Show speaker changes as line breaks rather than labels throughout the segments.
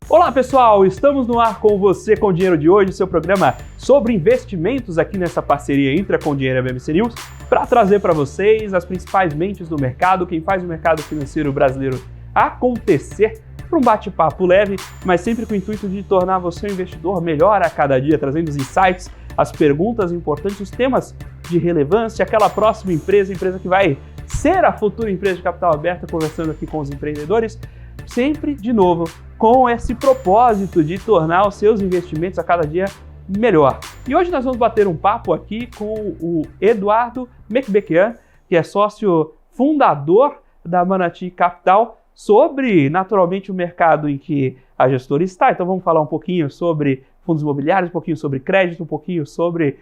Olá pessoal, estamos no ar com você com o Dinheiro de Hoje, seu programa sobre investimentos aqui nessa parceria entre a Com Dinheiro e a BBC News, para trazer para vocês as principais mentes do mercado, quem faz o mercado financeiro brasileiro acontecer, para um bate-papo leve, mas sempre com o intuito de tornar você um investidor melhor a cada dia, trazendo os insights, as perguntas importantes, os temas de relevância, aquela próxima empresa, empresa que vai ser a futura empresa de capital aberto, conversando aqui com os empreendedores, sempre, de novo, com esse propósito de tornar os seus investimentos a cada dia melhor. E hoje nós vamos bater um papo aqui com o Eduardo Mekbekian, que é sócio fundador da Manati Capital, sobre, naturalmente, o mercado em que a gestora está. Então vamos falar um pouquinho sobre fundos imobiliários, um pouquinho sobre crédito, um pouquinho sobre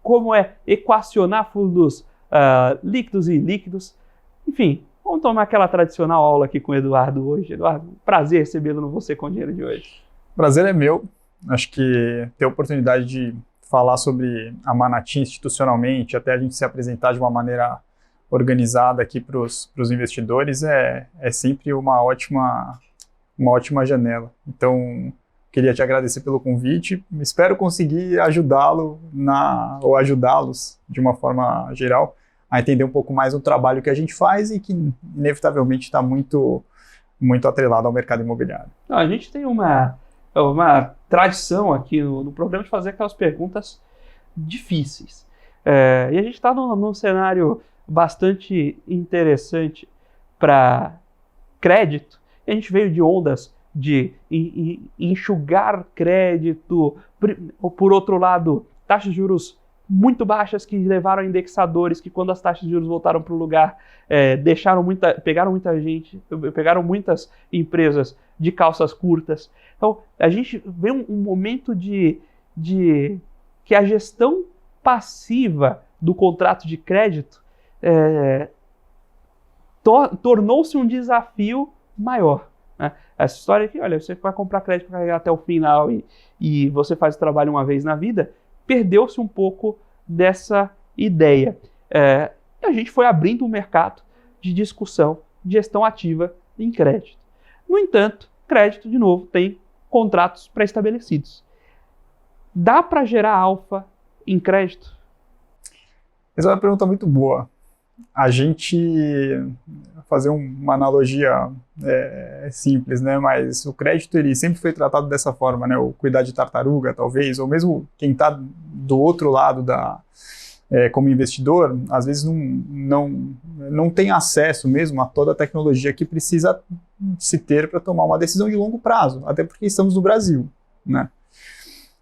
como é equacionar fundos líquidos e ilíquidos. Enfim, vamos tomar aquela tradicional aula aqui com o Eduardo hoje. Eduardo, prazer recebê-lo no Você com Dinheiro de hoje.
Prazer é meu. Acho que ter a oportunidade de falar sobre a Manati institucionalmente, até a gente se apresentar de uma maneira organizada aqui para os investidores é sempre uma ótima janela. Então, queria te agradecer pelo convite. Espero conseguir ajudá-lo ou ajudá-los de uma forma geral a entender um pouco mais o trabalho que a gente faz e que inevitavelmente está muito atrelado ao mercado imobiliário.
A gente tem uma tradição aqui no programa de fazer aquelas perguntas difíceis. E a gente está num cenário bastante interessante para crédito. A gente veio de ondas de enxugar crédito, por outro lado, taxas de juros muito baixas que levaram a indexadores que, quando as taxas de juros voltaram para o lugar, pegaram muitas empresas de calças curtas. Então, a gente vê um momento de que a gestão passiva do contrato de crédito tornou-se um desafio maior. Né? Essa história aqui, olha, você vai comprar crédito para carregar até o final e você faz o trabalho uma vez na vida, perdeu-se um pouco dessa ideia. E a gente foi abrindo um mercado de discussão de gestão ativa em crédito. No entanto, crédito, de novo, tem contratos pré-estabelecidos. Dá para gerar alfa em crédito?
Essa é uma pergunta muito boa. A gente, fazer uma analogia simples, né? Mas o crédito ele sempre foi tratado dessa forma, né? O cuidar de tartaruga, talvez, ou mesmo quem está do outro lado como investidor, às vezes não tem acesso mesmo a toda a tecnologia que precisa se ter para tomar uma decisão de longo prazo, até porque estamos no Brasil, né?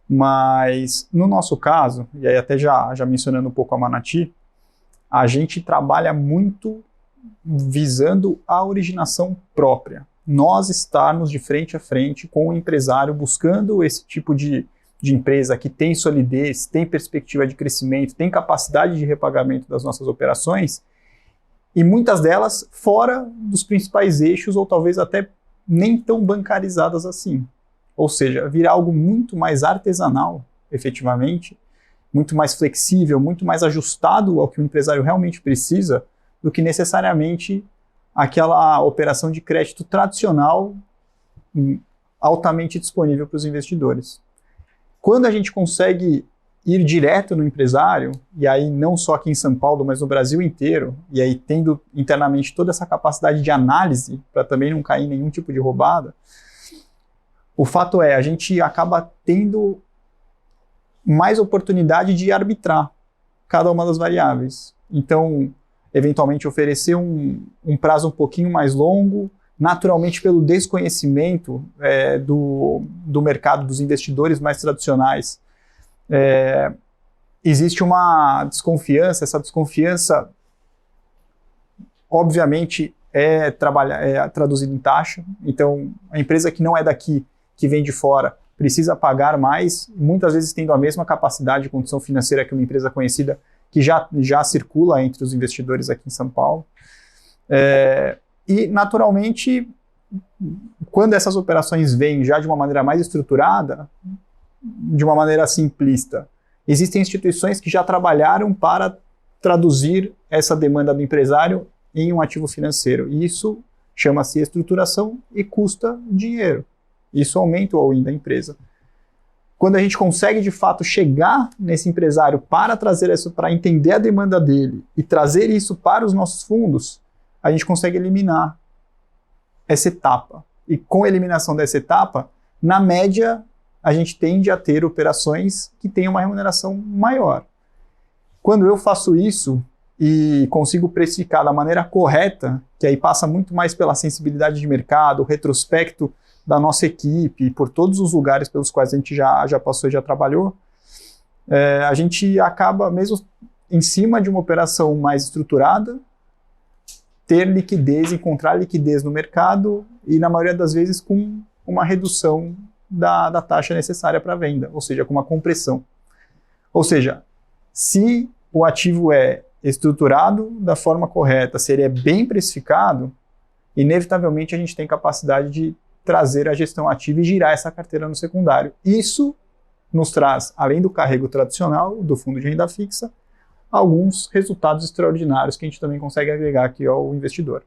Mas no nosso caso, e aí até já mencionando um pouco a Manati, a gente trabalha muito visando a originação própria. Nós estarmos de frente a frente com o empresário buscando esse tipo de empresa que tem solidez, tem perspectiva de crescimento, tem capacidade de repagamento das nossas operações, e muitas delas fora dos principais eixos ou talvez até nem tão bancarizadas assim. Ou seja, virar algo muito mais artesanal, efetivamente, muito mais flexível, muito mais ajustado ao que o empresário realmente precisa, do que necessariamente aquela operação de crédito tradicional altamente disponível para os investidores. Quando a gente consegue ir direto no empresário, e aí não só aqui em São Paulo, mas no Brasil inteiro, e aí tendo internamente toda essa capacidade de análise, para também não cair em nenhum tipo de roubada, o fato a gente acaba tendo mais oportunidade de arbitrar cada uma das variáveis. Então, eventualmente oferecer um prazo um pouquinho mais longo, naturalmente pelo desconhecimento do mercado, dos investidores mais tradicionais. Existe uma desconfiança, essa desconfiança obviamente é traduzida em taxa, então a empresa que não é daqui, que vem de fora, precisa pagar mais, muitas vezes tendo a mesma capacidade e condição financeira que uma empresa conhecida que já circula entre os investidores aqui em São Paulo. E, naturalmente, quando essas operações vêm já de uma maneira mais estruturada, de uma maneira simplista, existem instituições que já trabalharam para traduzir essa demanda do empresário em um ativo financeiro. E isso chama-se estruturação e custa dinheiro. Isso aumenta o all-in da empresa. Quando a gente consegue, de fato, chegar nesse empresário para trazer isso, para entender a demanda dele e trazer isso para os nossos fundos, a gente consegue eliminar essa etapa. E com a eliminação dessa etapa, na média, a gente tende a ter operações que tenham uma remuneração maior. Quando eu faço isso e consigo precificar da maneira correta, que aí passa muito mais pela sensibilidade de mercado, o retrospecto da nossa equipe, por todos os lugares pelos quais a gente já passou e já trabalhou, a gente acaba, mesmo em cima de uma operação mais estruturada, ter liquidez, encontrar liquidez no mercado e, na maioria das vezes, com uma redução da taxa necessária para a venda, ou seja, com uma compressão. Ou seja, se o ativo é estruturado da forma correta, se ele é bem precificado, inevitavelmente a gente tem capacidade de trazer a gestão ativa e girar essa carteira no secundário. Isso nos traz, além do carrego tradicional do fundo de renda fixa, alguns resultados extraordinários que a gente também consegue agregar aqui ao investidor.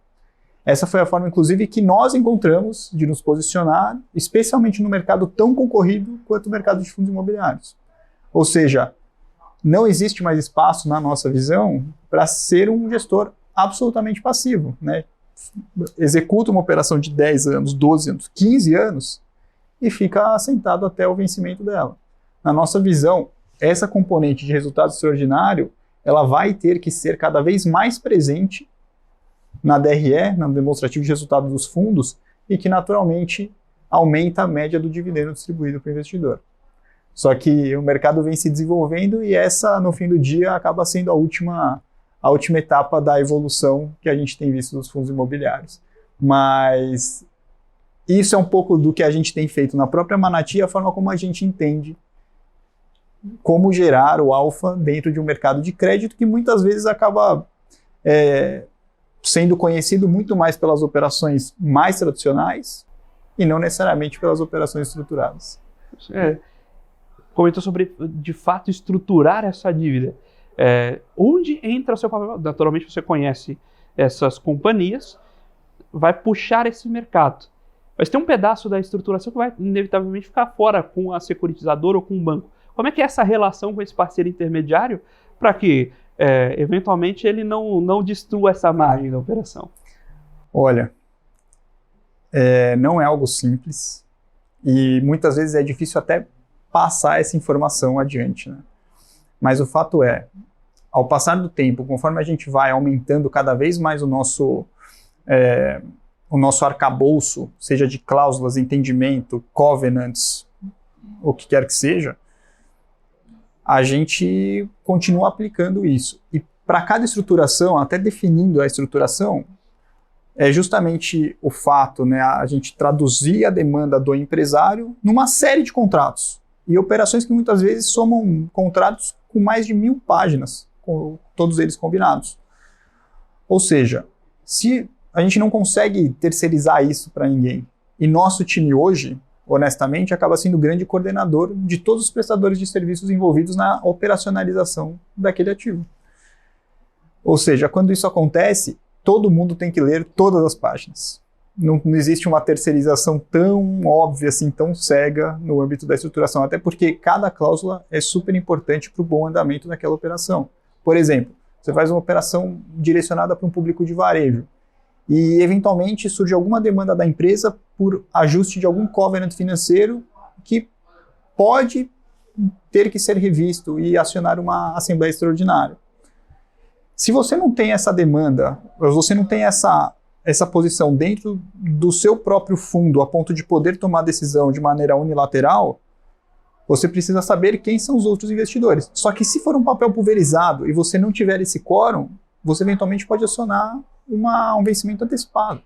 Essa foi a forma, inclusive, que nós encontramos de nos posicionar, especialmente no mercado tão concorrido quanto o mercado de fundos imobiliários. Ou seja, não existe mais espaço, na nossa visão, para ser um gestor absolutamente passivo, né? Executa uma operação de 10 anos, 12 anos, 15 anos e fica sentado até o vencimento dela. Na nossa visão, essa componente de resultado extraordinário, ela vai ter que ser cada vez mais presente na DRE, no demonstrativo de resultado dos fundos, e que naturalmente aumenta a média do dividendo distribuído para o investidor. Só que o mercado vem se desenvolvendo e essa, no fim do dia, acaba sendo a última etapa da evolução que a gente tem visto dos fundos imobiliários. Mas isso é um pouco do que a gente tem feito na própria Manati, a forma como a gente entende como gerar o alfa dentro de um mercado de crédito que muitas vezes acaba sendo conhecido muito mais pelas operações mais tradicionais e não necessariamente pelas operações estruturadas.
Comentou sobre, de fato, estruturar essa dívida. Onde entra o seu papel? Naturalmente você conhece essas companhias, vai puxar esse mercado. Mas tem um pedaço da estruturação que vai inevitavelmente ficar fora com a securitizadora ou com o banco. Como é que é essa relação com esse parceiro intermediário para que, eventualmente, ele não destrua essa margem da operação?
Olha, não é algo simples e muitas vezes é difícil até passar essa informação adiante, né? Mas o fato é, ao passar do tempo, conforme a gente vai aumentando cada vez mais o nosso arcabouço, seja de cláusulas, entendimento, covenants, o que quer que seja, a gente continua aplicando isso. E para cada estruturação, até definindo a estruturação, é justamente o fato, né, a gente traduzir a demanda do empresário numa série de contratos. E operações que muitas vezes somam contratos com mais de 1000 páginas, com todos eles combinados. Ou seja, se a gente não consegue terceirizar isso para ninguém, e nosso time hoje, honestamente, acaba sendo o grande coordenador de todos os prestadores de serviços envolvidos na operacionalização daquele ativo. Ou seja, quando isso acontece, todo mundo tem que ler todas as páginas. Não existe uma terceirização tão óbvia, assim, tão cega no âmbito da estruturação, até porque cada cláusula é super importante para o bom andamento daquela operação. Por exemplo, você faz uma operação direcionada para um público de varejo e, eventualmente, surge alguma demanda da empresa por ajuste de algum covenant financeiro que pode ter que ser revisto e acionar uma assembleia extraordinária. Se você não tem essa demanda, você não tem essa posição dentro do seu próprio fundo a ponto de poder tomar decisão de maneira unilateral, você precisa saber quem são os outros investidores. Só que se for um papel pulverizado e você não tiver esse quórum, você eventualmente pode acionar um vencimento antecipado.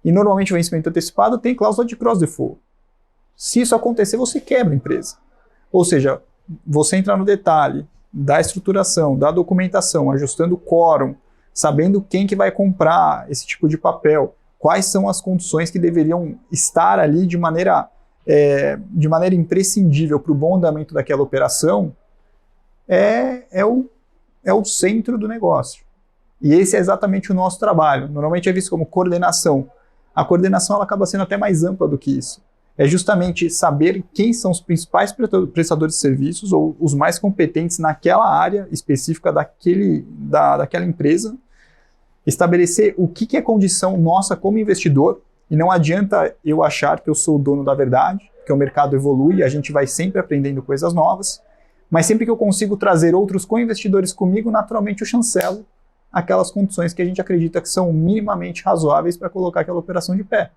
E normalmente o vencimento antecipado tem cláusula de cross-default. Se isso acontecer, você quebra a empresa. Ou seja, você entrar no detalhe da estruturação, da documentação, ajustando o quórum, sabendo quem que vai comprar esse tipo de papel, quais são as condições que deveriam estar ali de maneira imprescindível para o bom andamento daquela operação, é o centro do negócio. E esse é exatamente o nosso trabalho. Normalmente é visto como coordenação a coordenação ela acaba sendo até mais ampla do que isso. É justamente saber quem são os principais prestadores de serviços ou os mais competentes naquela área específica daquela empresa, estabelecer o que é condição nossa como investidor, e não adianta eu achar que eu sou o dono da verdade, que o mercado evolui, a gente vai sempre aprendendo coisas novas, mas sempre que eu consigo trazer outros co-investidores comigo, naturalmente eu chancelo aquelas condições que a gente acredita que são minimamente razoáveis para colocar aquela operação de pé.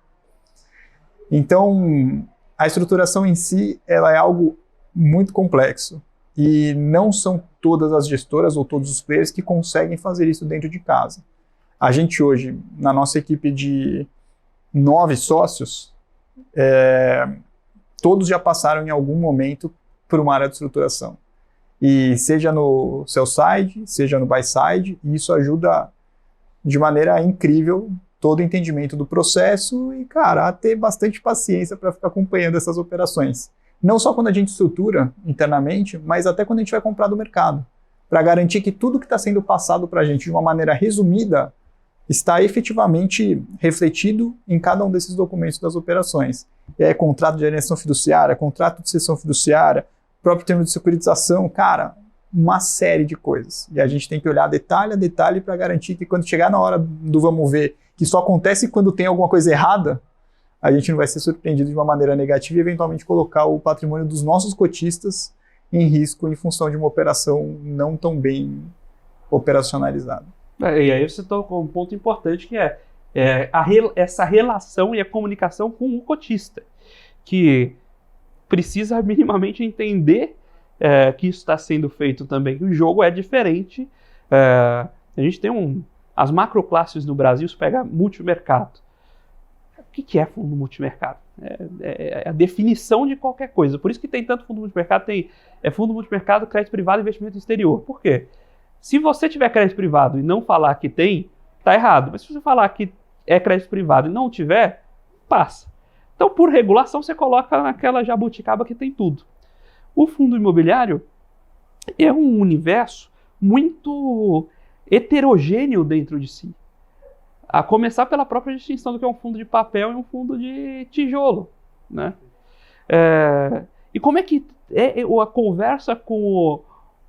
Então, a estruturação em si, ela é algo muito complexo e não são todas as gestoras ou todos os players que conseguem fazer isso dentro de casa. A gente hoje, na nossa equipe de 9 sócios, todos já passaram em algum momento por uma área de estruturação. E seja no sell side, seja no buy side, e isso ajuda de maneira incrível todo o entendimento do processo e, cara, a ter bastante paciência para ficar acompanhando essas operações. Não só quando a gente estrutura internamente, mas até quando a gente vai comprar do mercado, para garantir que tudo que está sendo passado para a gente de uma maneira resumida está efetivamente refletido em cada um desses documentos das operações. Contrato de alienação fiduciária, contrato de cessão fiduciária, próprio termo de securitização, cara, uma série de coisas. E a gente tem que olhar detalhe a detalhe para garantir que quando chegar na hora do vamos ver, que só acontece quando tem alguma coisa errada, a gente não vai ser surpreendido de uma maneira negativa e eventualmente colocar o patrimônio dos nossos cotistas em risco em função de uma operação não tão bem operacionalizada.
E aí você tocou um ponto importante que essa relação e a comunicação com o cotista, que precisa minimamente entender que isso está sendo feito também. O jogo é diferente. A gente tem as macroclasses no Brasil, se pega multimercado. O que é fundo multimercado? É a definição de qualquer coisa. Por isso que tem tanto fundo multimercado, tem fundo multimercado, crédito privado e investimento exterior. Por quê? Se você tiver crédito privado e não falar que tem, tá errado. Mas se você falar que é crédito privado e não tiver, passa. Então, por regulação, você coloca naquela jabuticaba que tem tudo. O fundo imobiliário é um universo muito heterogêneo dentro de si. A começar pela própria distinção do que é um fundo de papel e um fundo de tijolo, né? E como é que é a conversa com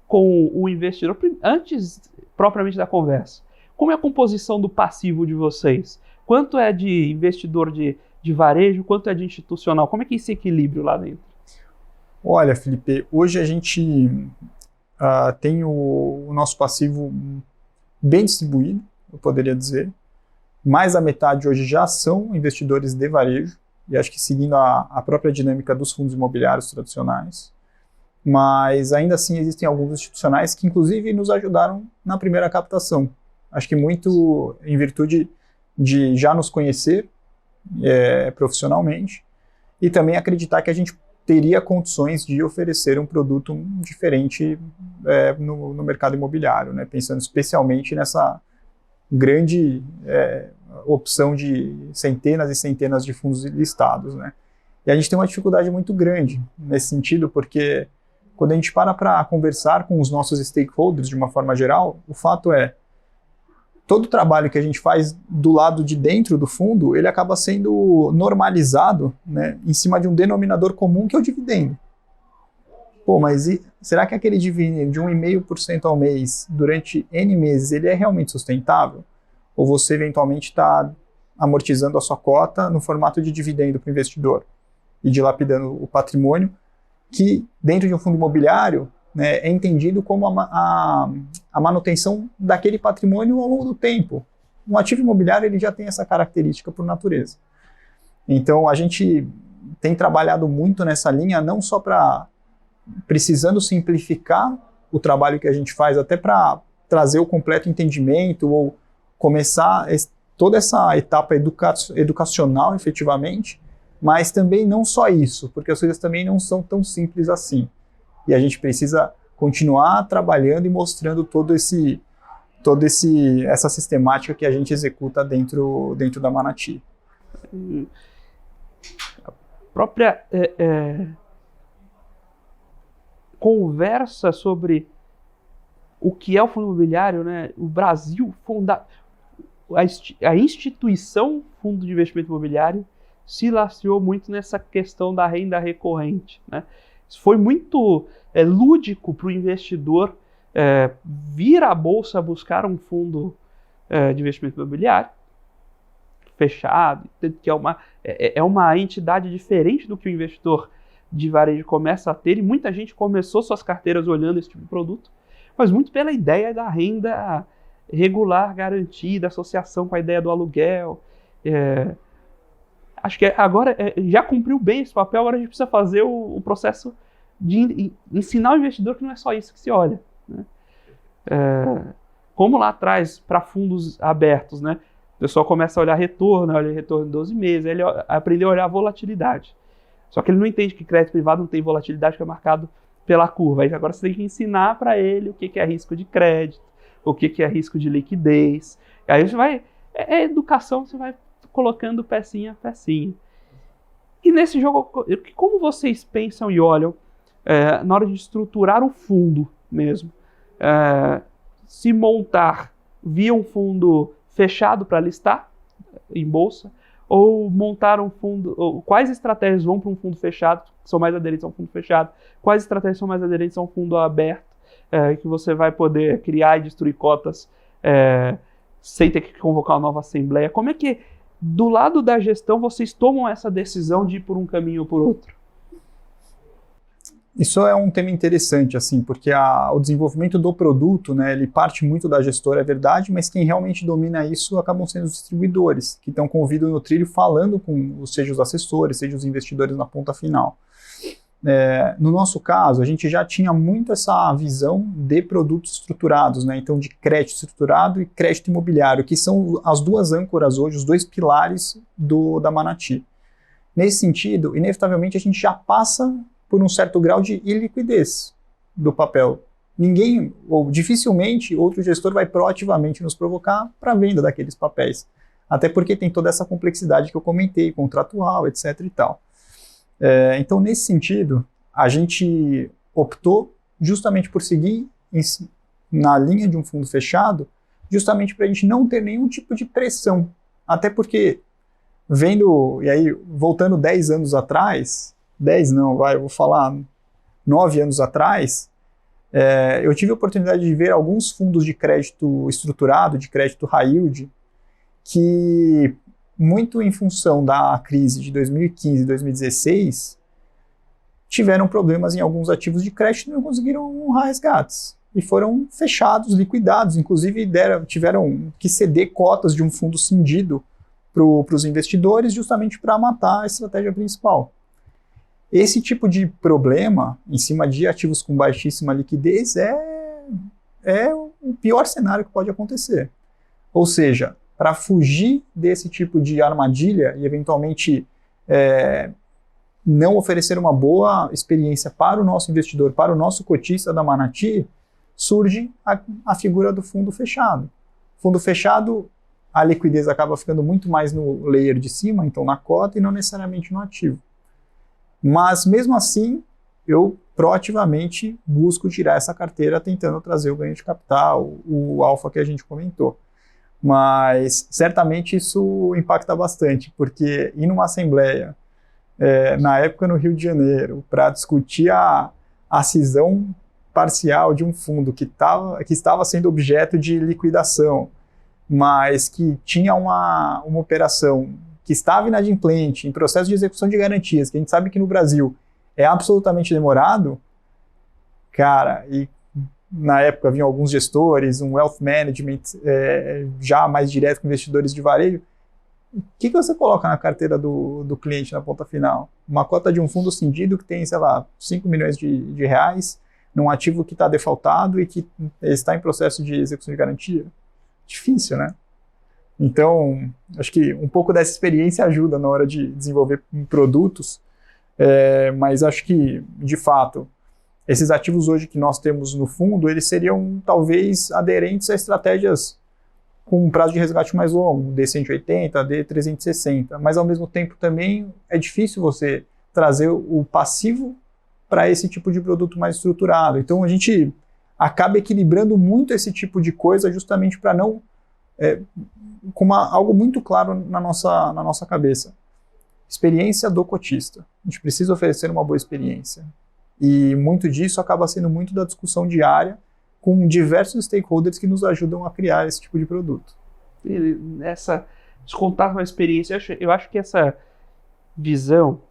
o investidor, antes propriamente da conversa? Como é a composição do passivo de vocês? Quanto é de investidor de varejo, quanto é de institucional? Como é que é esse equilíbrio lá dentro?
Olha, Felipe, hoje a gente tem o nosso passivo bem distribuído, eu poderia dizer. Mais da metade hoje já são investidores de varejo, e acho que seguindo a própria dinâmica dos fundos imobiliários tradicionais. Mas ainda assim existem alguns institucionais que inclusive nos ajudaram na primeira captação. Acho que muito em virtude de já nos conhecer profissionalmente e também acreditar que a gente teria condições de oferecer um produto diferente no mercado imobiliário, né? Pensando especialmente nessa grande opção de centenas e centenas de fundos listados, né? E a gente tem uma dificuldade muito grande nesse sentido, porque quando a gente para conversar com os nossos stakeholders de uma forma geral, o fato é todo o trabalho que a gente faz do lado de dentro do fundo, ele acaba sendo normalizado, né, em cima de um denominador comum que é o dividendo. Pô, mas será que aquele dividendo de 1,5% ao mês durante N meses, ele é realmente sustentável? Ou você eventualmente está amortizando a sua cota no formato de dividendo para o investidor e dilapidando o patrimônio, que dentro de um fundo imobiliário, né, é entendido como a manutenção daquele patrimônio ao longo do tempo. Um ativo imobiliário ele já tem essa característica por natureza. Então a gente tem trabalhado muito nessa linha, não só precisando simplificar o trabalho que a gente faz, até para trazer o completo entendimento ou começar toda essa etapa educacional efetivamente, mas também não só isso, porque as coisas também não são tão simples assim. E a gente precisa continuar trabalhando e mostrando essa sistemática que a gente executa dentro da Manati.
A própria conversa sobre o que é o fundo imobiliário, né? O Brasil a instituição fundo de investimento imobiliário se lastreou muito nessa questão da renda recorrente, né? Isso foi muito lúdico para o investidor vir à bolsa buscar um fundo de investimento imobiliário fechado, que é uma entidade diferente do que o investidor de varejo começa a ter, e muita gente começou suas carteiras olhando esse tipo de produto, mas muito pela ideia da renda regular garantida, associação com a ideia do aluguel. Acho que agora já cumpriu bem esse papel, agora a gente precisa fazer o processo de ensinar o investidor que não é só isso que se olha, né? Como lá atrás, para fundos abertos, né? O pessoal começa a olhar retorno, olha retorno em 12 meses, ele aprendeu a olhar a volatilidade. Só que ele não entende que crédito privado não tem volatilidade, que é marcado pela curva. Aí agora você tem que ensinar para ele o que é risco de crédito, o que é risco de liquidez. Aí você vai... educação, você vai colocando pecinha a pecinha. E nesse jogo, como vocês pensam e olham na hora de estruturar o fundo mesmo? Se montar via um fundo fechado para listar em bolsa, ou montar um fundo, ou quais estratégias vão para um fundo fechado, que são mais aderentes a um fundo fechado, quais estratégias são mais aderentes a um fundo aberto, que você vai poder criar e destruir cotas sem ter que convocar uma nova assembleia. Como é que, do lado da gestão, vocês tomam essa decisão de ir por um caminho ou por outro?
Isso é um tema interessante, assim, porque o desenvolvimento do produto, né, ele parte muito da gestora, é verdade, mas quem realmente domina isso acabam sendo os distribuidores, que estão com o ouvido no trilho falando com seja os assessores, seja os investidores na ponta final. No nosso caso, a gente já tinha muito essa visão de produtos estruturados, né, então de crédito estruturado e crédito imobiliário, que são as duas âncoras hoje, os dois pilares da Manati. Nesse sentido, inevitavelmente a gente já passa por um certo grau de iliquidez do papel. Ninguém, ou dificilmente, outro gestor vai proativamente nos provocar para a venda daqueles papéis. Até porque tem toda essa complexidade que eu comentei, contratual, etc. e tal. Então, nesse sentido, a gente optou justamente por seguir na linha de um fundo fechado, justamente para a gente não ter nenhum tipo de pressão. Até porque, e aí, voltando 10 anos atrás, 10 não, eu vou falar 9 anos atrás, eu tive a oportunidade de ver alguns fundos de crédito estruturado, de crédito high yield, que, muito em função da crise de 2015 e 2016, tiveram problemas em alguns ativos de crédito e não conseguiram honrar resgates. E foram fechados, liquidados, inclusive tiveram que ceder cotas de um fundo cindido para os investidores, justamente para matar a estratégia principal. Esse tipo de problema, em cima de ativos com baixíssima liquidez, é o pior cenário que pode acontecer. Ou seja, para fugir desse tipo de armadilha e, eventualmente, não oferecer uma boa experiência para o nosso investidor, para o nosso cotista da Manati, surge a figura do fundo fechado. Fundo fechado, a liquidez acaba ficando muito mais no layer de cima, então na cota, e não necessariamente no ativo. Mas, mesmo assim, eu proativamente busco tirar essa carteira tentando trazer o ganho de capital, o alfa que a gente comentou. Mas, certamente, isso impacta bastante, porque ir numa assembleia, na época no Rio de Janeiro, para discutir a cisão parcial de um fundo que estava sendo objeto de liquidação, mas que tinha uma operação que estava inadimplente, em processo de execução de garantias, que a gente sabe que no Brasil é absolutamente demorado, cara, e na época vinham alguns gestores, um wealth management já mais direto com investidores de varejo, o que você coloca na carteira do cliente na ponta final? Uma cota de um fundo cindido que tem, sei lá, 5 milhões de reais, num ativo que está defaultado e que está em processo de execução de garantia? Difícil, né? Então, acho que um pouco dessa experiência ajuda na hora de desenvolver produtos, mas acho que, de fato, esses ativos hoje que nós temos no fundo, eles seriam talvez aderentes a estratégias com um prazo de resgate mais longo, D180, D360, mas ao mesmo tempo também é difícil você trazer o passivo para esse tipo de produto mais estruturado. Então a gente acaba equilibrando muito esse tipo de coisa justamente para não com algo muito claro na nossa cabeça. Experiência do cotista. A gente precisa oferecer uma boa experiência. E muito disso acaba sendo muito da discussão diária com diversos stakeholders que nos ajudam a criar esse tipo de produto.
Descontar uma experiência, eu acho que essa visão,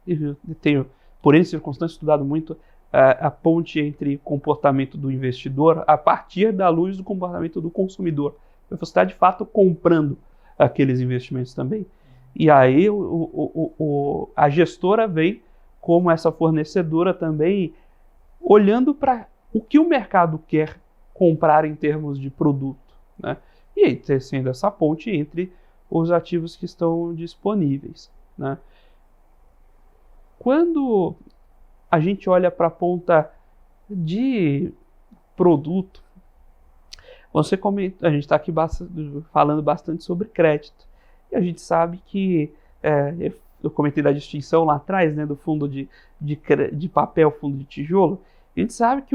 eu tenho, por esse circunstância, estudado muito a ponte entre comportamento do investidor a partir da luz do comportamento do consumidor. Você está, de fato, comprando aqueles investimentos também. E aí a gestora vem como essa fornecedora também, olhando para o que o mercado quer comprar em termos de produto, né? E aí tecendo essa ponte entre os ativos que estão disponíveis, né? Quando a gente olha para a ponta de produto, você comenta, a gente está aqui falando bastante sobre crédito, e a gente sabe que, eu comentei da distinção lá atrás, né, do fundo de papel, fundo de tijolo. A gente sabe que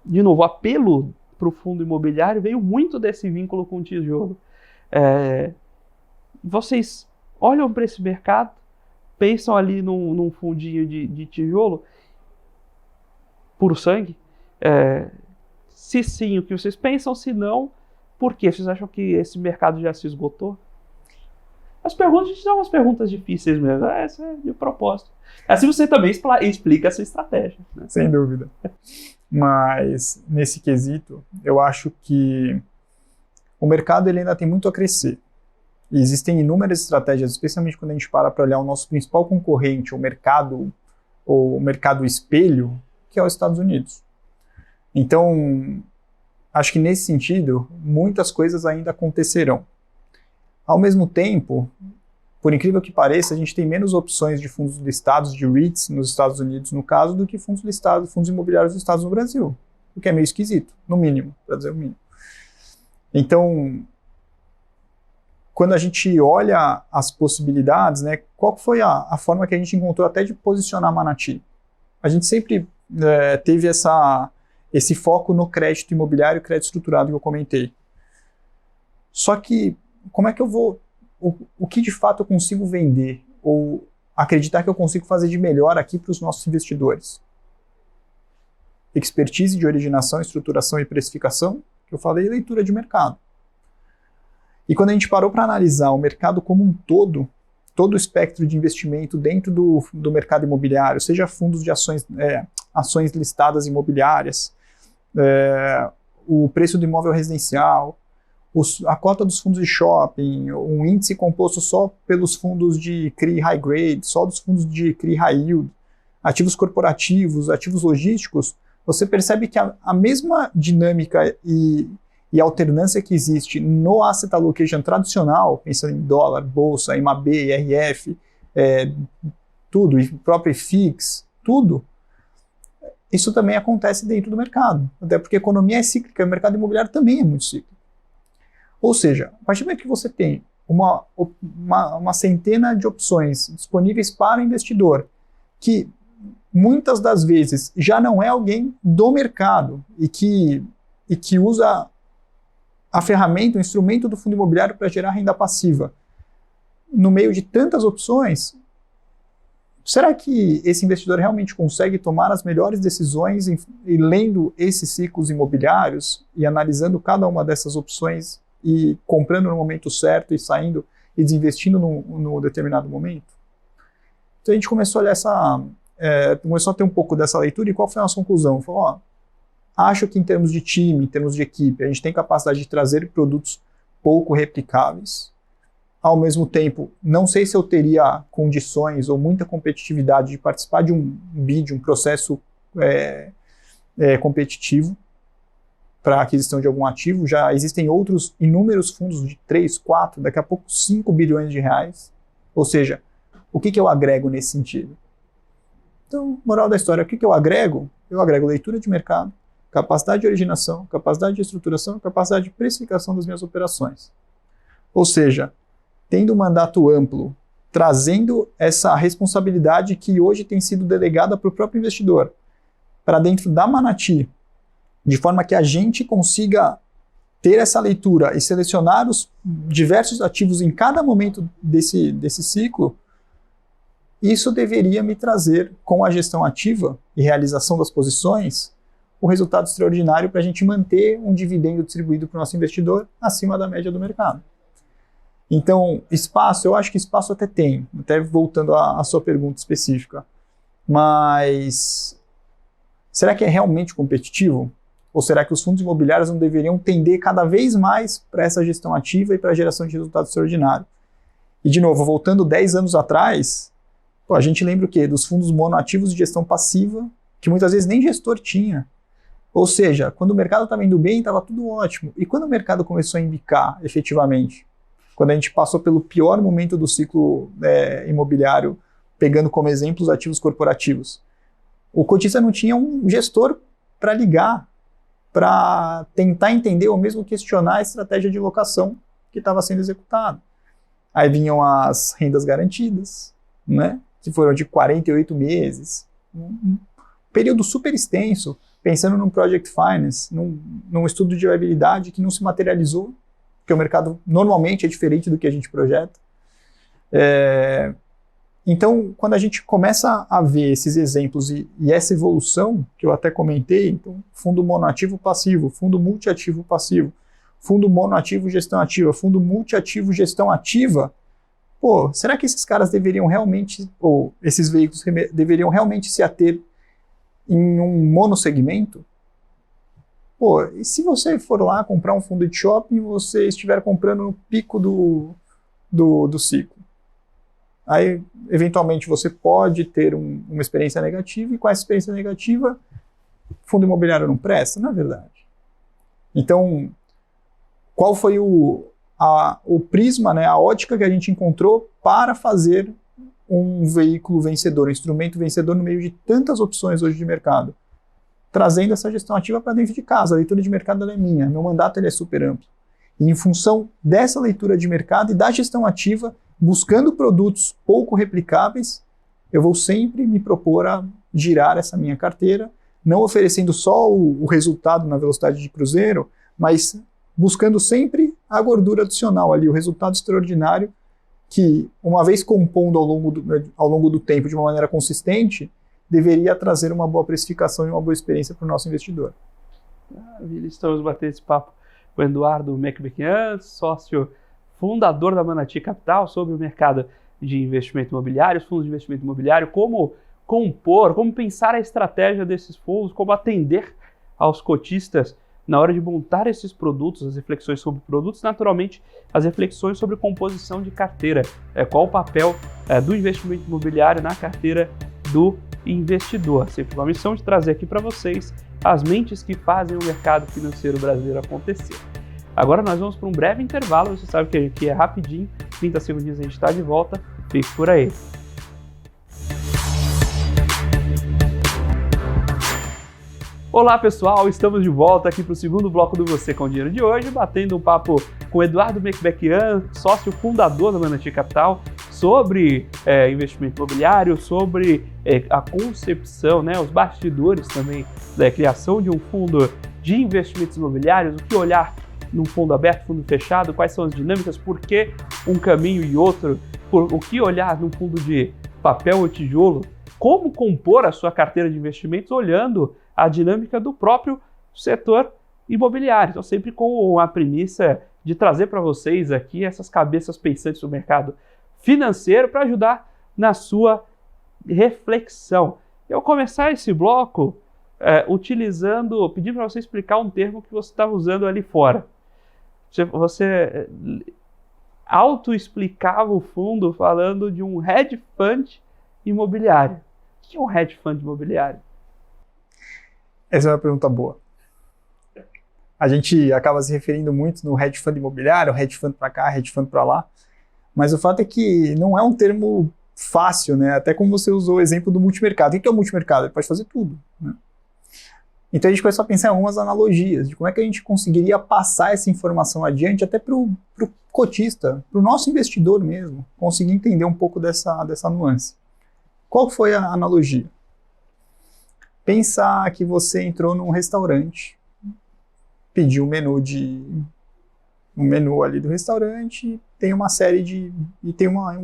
de novo, o apelo para o fundo imobiliário veio muito desse vínculo com o tijolo. Vocês olham para esse mercado, pensam ali num fundinho de tijolo puro sangue? Se sim, o que vocês pensam? Se não, por quê? Vocês acham que esse mercado já se esgotou? As perguntas, a gente dá umas perguntas difíceis mesmo. Essa é de propósito. Assim você também explica essa estratégia, né?
Sem dúvida. Mas, nesse quesito, eu acho que o mercado ele ainda tem muito a crescer. E existem inúmeras estratégias, especialmente quando a gente para olhar o nosso principal concorrente, o mercado espelho, que é os Estados Unidos. Então, acho que nesse sentido, muitas coisas ainda acontecerão. Ao mesmo tempo, por incrível que pareça, a gente tem menos opções de fundos listados, de REITs, nos Estados Unidos, no caso, do que fundos listados, fundos imobiliários listados no Brasil. O que é meio esquisito, no mínimo, para dizer o mínimo. Então, quando a gente olha as possibilidades, né, qual foi a forma que a gente encontrou até de posicionar a Manati? A gente sempre teve esse foco no crédito imobiliário e crédito estruturado que eu comentei. Só que, como é que eu vou... O que de fato eu consigo vender ou acreditar que eu consigo fazer de melhor aqui para os nossos investidores? Expertise de originação, estruturação e precificação, que eu falei, leitura de mercado. E quando a gente parou para analisar o mercado como um todo o espectro de investimento dentro do mercado imobiliário, seja fundos de ações listadas imobiliárias, o preço do imóvel residencial, a cota dos fundos de shopping, um índice composto só pelos fundos de CRI High Grade, só dos fundos de CRI High Yield, ativos corporativos, ativos logísticos, você percebe que a mesma dinâmica e alternância que existe no asset allocation tradicional, pensando em dólar, bolsa, MAB, IRF, tudo, e próprio IFIX, tudo, isso também acontece dentro do mercado. Até porque a economia é cíclica, o mercado imobiliário também é muito cíclico. Ou seja, a partir do momento que você tem uma centena de opções disponíveis para o investidor, que muitas das vezes já não é alguém do mercado e que usa a ferramenta, o instrumento do fundo imobiliário para gerar renda passiva, no meio de tantas opções, será que esse investidor realmente consegue tomar as melhores decisões e lendo esses ciclos imobiliários e analisando cada uma dessas opções e comprando no momento certo e saindo e desinvestindo no determinado momento? Então a gente começou a olhar começou a ter um pouco dessa leitura, e qual foi a nossa conclusão? Falou, acho que em termos de time, em termos de equipe, a gente tem capacidade de trazer produtos pouco replicáveis. Ao mesmo tempo, não sei se eu teria condições ou muita competitividade de participar de um bid, um processo competitivo para aquisição de algum ativo. Já existem inúmeros fundos de 3, 4, daqui a pouco 5 bilhões de reais. Ou seja, o que eu agrego nesse sentido? Então, moral da história, o que eu agrego? Eu agrego leitura de mercado, capacidade de originação, capacidade de estruturação, capacidade de precificação das minhas operações. Ou seja, tendo um mandato amplo, trazendo essa responsabilidade que hoje tem sido delegada para o próprio investidor, para dentro da Manati, de forma que a gente consiga ter essa leitura e selecionar os diversos ativos em cada momento desse ciclo, isso deveria me trazer, com a gestão ativa e realização das posições, o resultado extraordinário para a gente manter um dividendo distribuído para o nosso investidor acima da média do mercado. Então, espaço, eu acho que espaço até tem, até voltando à sua pergunta específica, mas será que é realmente competitivo? Ou será que os fundos imobiliários não deveriam tender cada vez mais para essa gestão ativa e para a geração de resultado extraordinário? E, de novo, voltando 10 anos atrás, a gente lembra o quê? Dos fundos monoativos de gestão passiva, que muitas vezes nem gestor tinha. Ou seja, quando o mercado estava indo bem, estava tudo ótimo. E quando o mercado começou a embicar, efetivamente, quando a gente passou pelo pior momento do ciclo imobiliário, pegando como exemplo os ativos corporativos, o cotista não tinha um gestor para ligar, para tentar entender ou mesmo questionar a estratégia de locação que estava sendo executada. Aí vinham as rendas garantidas, né, que foram de 48 meses, um período super extenso, pensando num project finance, num estudo de viabilidade que não se materializou, porque o mercado normalmente é diferente do que a gente projeta. Então, quando a gente começa a ver esses exemplos e essa evolução, que eu até comentei, então, fundo monoativo passivo, fundo multiativo passivo, fundo monoativo gestão ativa, fundo multiativo gestão ativa, pô, será que esses caras deveriam realmente, ou esses veículos deveriam realmente se ater em um monossegmento? Pô, e se você for lá comprar um fundo de shopping e você estiver comprando no pico do ciclo? Aí, eventualmente, você pode ter uma experiência negativa, e com essa experiência negativa, fundo imobiliário não presta, não é verdade? Então, qual foi o prisma, né, a ótica que a gente encontrou para fazer um veículo vencedor, um instrumento vencedor no meio de tantas opções hoje de mercado? Trazendo essa gestão ativa para dentro de casa. A leitura de mercado ela é minha, meu mandato ele é super amplo. E em função dessa leitura de mercado e da gestão ativa, buscando produtos pouco replicáveis, eu vou sempre me propor a girar essa minha carteira, não oferecendo só o resultado na velocidade de cruzeiro, mas buscando sempre a gordura adicional ali, o resultado extraordinário que, uma vez compondo ao longo do tempo de uma maneira consistente, deveria trazer uma boa precificação e uma boa experiência para o nosso investidor.
Estamos batendo esse papo com o Eduardo Mecbequian, sócio fundador da Manati Capital, sobre o mercado de investimento imobiliário, os fundos de investimento imobiliário, como compor, como pensar a estratégia desses fundos, como atender aos cotistas na hora de montar esses produtos, as reflexões sobre produtos, naturalmente as reflexões sobre composição de carteira, qual o papel do investimento imobiliário na carteira do investidor. Sempre com a missão de trazer aqui para vocês as mentes que fazem o mercado financeiro brasileiro acontecer. Agora nós vamos para um breve intervalo, você sabe que aqui é rapidinho, 30 segundinhos a gente está de volta, fique por aí. Olá pessoal, estamos de volta aqui para o segundo bloco do Você com Dinheiro de hoje, batendo um papo com o Eduardo Mecbequian, sócio fundador da Manati Capital, sobre investimento imobiliário, sobre a concepção, né, os bastidores também da criação de um fundo de investimentos imobiliários, o que olhar num fundo aberto, fundo fechado, quais são as dinâmicas, por que um caminho e outro, o que olhar num fundo de papel ou tijolo, como compor a sua carteira de investimentos olhando a dinâmica do próprio setor imobiliário. Então, sempre com a premissa de trazer para vocês aqui essas cabeças pensantes do mercado financeiro para ajudar na sua reflexão. Eu vou começar esse bloco pedindo para você explicar um termo que você estava usando ali fora. Você auto-explicava o fundo falando de um hedge fund imobiliário. O que é um hedge fund imobiliário?
Essa é uma pergunta boa. A gente acaba se referindo muito no hedge fund imobiliário, hedge fund para cá, hedge fund para lá, mas o fato é que não é um termo fácil, né? Até como você usou o exemplo do multimercado. O que é o multimercado? Ele pode fazer tudo, né? Então a gente começou a pensar em algumas analogias de como é que a gente conseguiria passar essa informação adiante até para o cotista, para o nosso investidor mesmo, conseguir entender um pouco dessa nuance. Qual foi a analogia? Pensa que você entrou num restaurante pedir um menu ali do restaurante, tem uma série e tem uma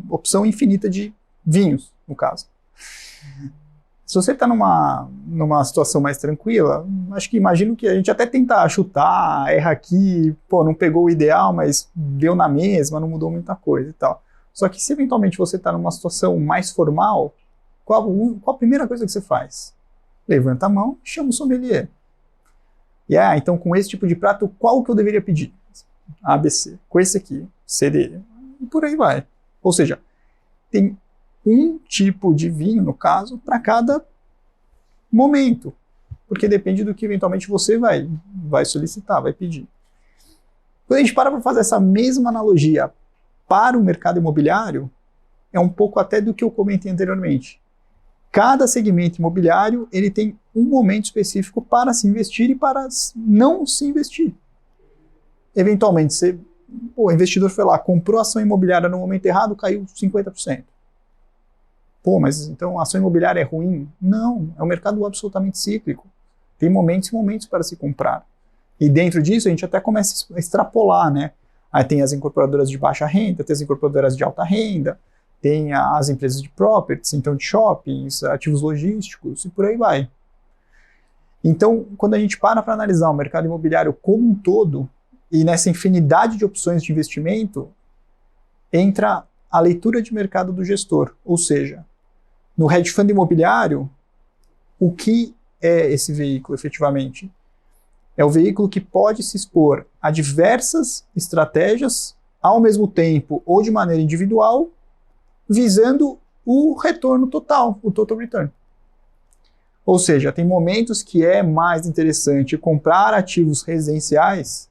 opção infinita de vinhos, no caso. Se você está numa situação mais tranquila, acho que imagino que a gente até tenta chutar, erra aqui, não pegou o ideal, mas deu na mesma, não mudou muita coisa e tal. Só que se eventualmente você está numa situação mais formal, qual a primeira coisa que você faz? Levanta a mão, chama o sommelier. E então com esse tipo de prato, qual que eu deveria pedir? ABC. Com esse aqui, CD. E por aí vai. Ou seja, tem um tipo de vinho, no caso, para cada momento. Porque depende do que eventualmente você vai solicitar, vai pedir. Quando a gente para fazer essa mesma analogia para o mercado imobiliário, é um pouco até do que eu comentei anteriormente. Cada segmento imobiliário ele tem um momento específico para se investir e para não se investir. Eventualmente, o investidor foi lá, comprou ação imobiliária no momento errado, caiu 50%. Mas então a ação imobiliária é ruim? Não, é um mercado absolutamente cíclico. Tem momentos e momentos para se comprar. E dentro disso a gente até começa a extrapolar, né? Aí tem as incorporadoras de baixa renda, tem as incorporadoras de alta renda, tem as empresas de properties, então de shoppings, ativos logísticos e por aí vai. Então, quando a gente para analisar o mercado imobiliário como um todo, e nessa infinidade de opções de investimento, entra a leitura de mercado do gestor, ou seja, no hedge fund imobiliário, o que é esse veículo efetivamente? É o veículo que pode se expor a diversas estratégias ao mesmo tempo ou de maneira individual, visando o retorno total, o total return. Ou seja, tem momentos que é mais interessante comprar ativos residenciais,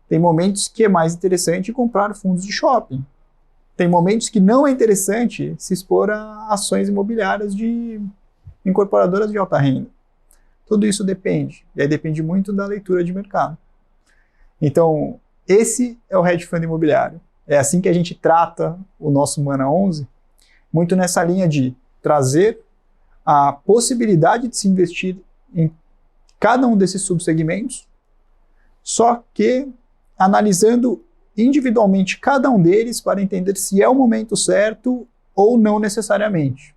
tem momentos que é mais interessante comprar fundos de shopping. Tem momentos que não é interessante se expor a ações imobiliárias de incorporadoras de alta renda. Tudo isso depende. E aí depende muito da leitura de mercado. Então, esse é o hedge fund imobiliário. É assim que a gente trata o nosso Mana 11, muito nessa linha de trazer a possibilidade de se investir em cada um desses subsegmentos, só que analisando individualmente cada um deles para entender se é o momento certo ou não necessariamente.